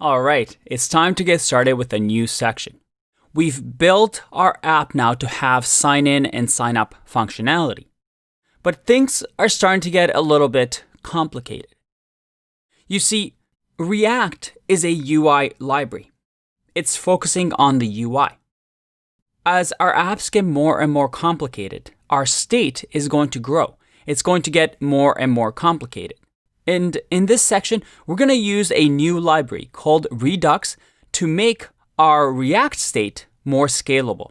Alright, it's time to get started with a new section. We've built our app now to have sign in and sign up functionality. But things are starting to get a little bit complicated. You see, React is a UI library. It's focusing on the UI. As our apps get more and more complicated, our state is going to grow. It's going to get more and more complicated. And in this section, we're going to use a new library called Redux to make our React state more scalable.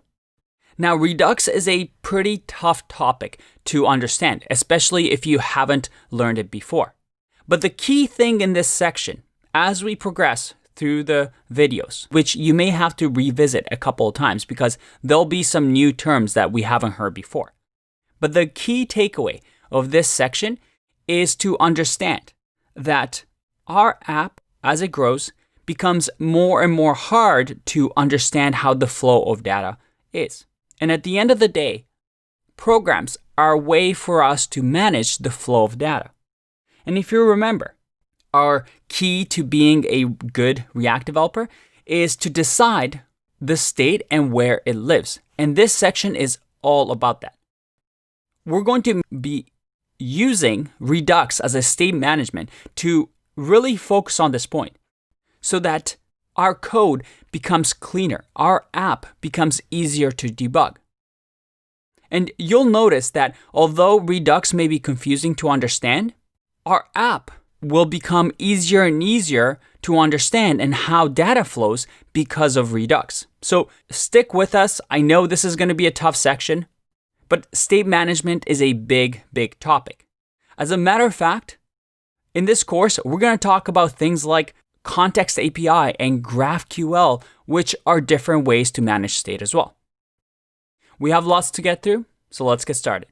Now, Redux is a pretty tough topic to understand, especially if you haven't learned it before. But the key thing in this section, as we progress through the videos, which you may have to revisit a couple of times because there'll be some new terms that we haven't heard before. But the key takeaway of this section is to understand that our app, as it grows, becomes more and more hard to understand how the flow of data is. And at the end of the day, programs are a way for us to manage the flow of data. And if you remember, our key to being a good React developer is to decide the state and where it lives. And this section is all about that. We're going to be using Redux as a state management to really focus on this point so that our code becomes cleaner, our app becomes easier to debug. And you'll notice that although Redux may be confusing to understand, our app will become easier and easier to understand and how data flows because of Redux. So stick with us. I know this is going to be a tough section, but state management is a big, big topic. As a matter of fact, in this course, we're going to talk about things like Context API and GraphQL, which are different ways to manage state as well. We have lots to get through, so let's get started.